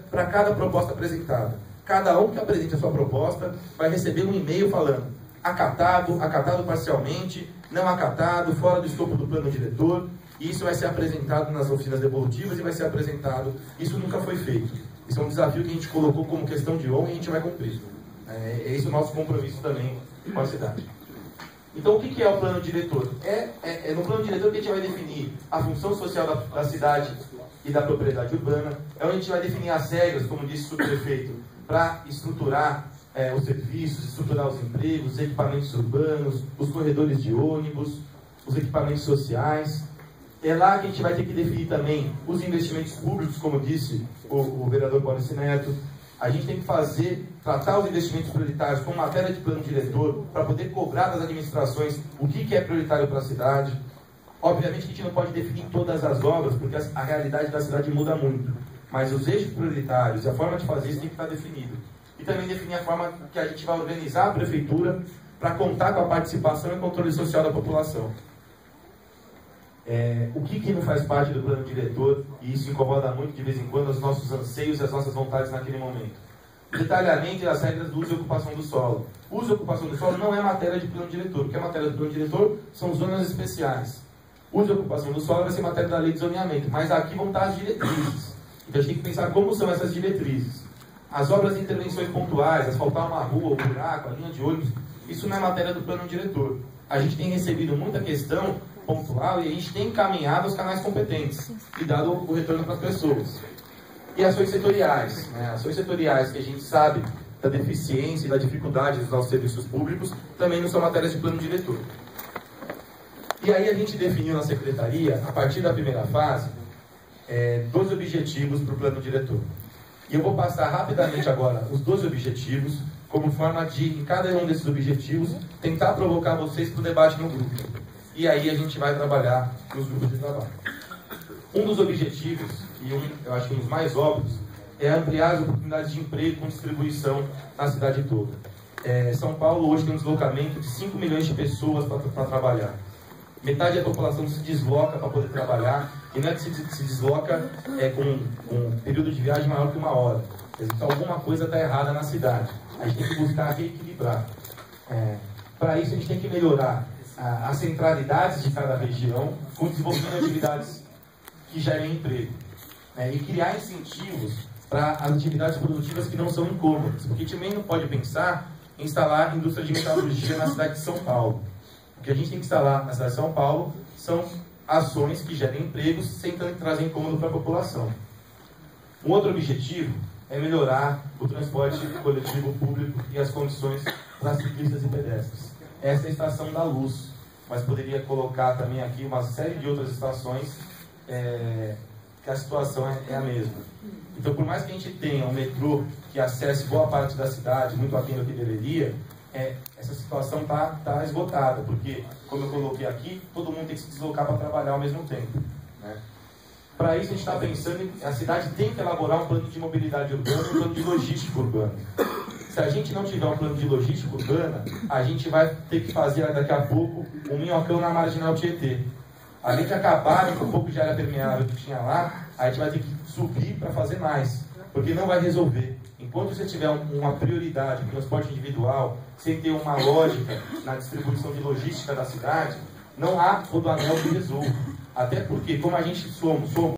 para cada proposta apresentada. Cada um que apresente a sua proposta vai receber um e-mail falando acatado, acatado parcialmente, não acatado, fora do escopo do plano diretor, e isso vai ser apresentado nas oficinas devolutivas e vai ser apresentado. Isso nunca foi feito. Isso é um desafio que a gente colocou como questão de honra e a gente vai cumprir. É esse o nosso compromisso também com a cidade. Então, o que é o plano diretor? É no plano diretor que a gente vai definir a função social da cidade e da propriedade urbana, é onde a gente vai definir as regras, como disse o subprefeito, para estruturar os serviços, estruturar os empregos, os equipamentos urbanos, os corredores de ônibus, os equipamentos sociais. É lá que a gente vai ter que definir também os investimentos públicos, como disse o vereador Boris Neto. A gente tem que tratar os investimentos prioritários como matéria de plano diretor, para poder cobrar das administrações o que é prioritário para a cidade. Obviamente que a gente não pode definir todas as obras, porque a realidade da cidade muda muito. Mas os eixos prioritários e a forma de fazer isso tem que estar definido. E também definir a forma que a gente vai organizar a prefeitura para contar com a participação e controle social da população. O que não faz parte do plano diretor, e isso incomoda muito de vez em quando os nossos anseios e as nossas vontades naquele momento. Detalhamento das regras do uso e ocupação do solo. Uso e ocupação do solo não é matéria de plano diretor. O que é matéria do plano diretor são zonas especiais. Uso e ocupação do solo vai ser matéria da lei de zoneamento, mas aqui vão estar as diretrizes. Então a gente tem que pensar como são essas diretrizes. As obras de intervenções pontuais, asfaltar uma rua, um buraco, a linha de ônibus, isso não é matéria do plano diretor. A gente tem recebido muita questão pontual e a gente tem encaminhado aos canais competentes e dado o retorno para as pessoas. E ações setoriais, ações setoriais que a gente sabe da deficiência e da dificuldade dos nossos serviços públicos, também não são matérias de plano diretor. E aí a gente definiu na secretaria, a partir da primeira fase, 12 objetivos para o plano diretor. E eu vou passar rapidamente agora os 12 objetivos, como forma de, em cada um desses objetivos, tentar provocar vocês para o debate no grupo. E aí a gente vai trabalhar nos grupos de trabalho. Um dos objetivos, e eu acho que um dos mais óbvios, é ampliar as oportunidades de emprego com distribuição na cidade toda. São Paulo hoje tem um deslocamento de 5 milhões de pessoas para trabalhar. Metade da população se desloca para poder trabalhar, e não é que se desloca com um período de viagem maior que 1 hora. Então alguma coisa está errada na cidade. A gente tem que buscar reequilibrar. Para isso a gente tem que melhorar as centralidades de cada região, com desenvolvimento de atividades que gerem emprego. E criar incentivos para as atividades produtivas que não são incômodas. Porque a gente também não pode pensar em instalar indústria de metalurgia na cidade de São Paulo. O que a gente tem que instalar na cidade de São Paulo são ações que gerem empregos sem trazer incômodo para a população. Um outro objetivo é melhorar o transporte coletivo público e as condições para ciclistas e pedestres. Essa é a Estação da Luz, mas poderia colocar também aqui uma série de outras estações que a situação é a mesma. Então, por mais que a gente tenha um metrô que acesse boa parte da cidade, muito aquém do que deveria, essa situação está esgotada, porque, como eu coloquei aqui, todo mundo tem que se deslocar para trabalhar ao mesmo tempo. Para isso, a gente está pensando a cidade tem que elaborar um plano de mobilidade urbana e um plano de logística urbana. Se a gente não tiver um plano de logística urbana, a gente vai ter que fazer daqui a pouco um minhocão na marginal Tietê. Além de acabar com um pouco de área permeável que tinha lá, a gente vai ter que subir para fazer mais, porque não vai resolver. Enquanto você tiver uma prioridade no transporte individual, sem ter uma lógica na distribuição de logística da cidade, não há todo anel que resolva. Até porque, como a gente somos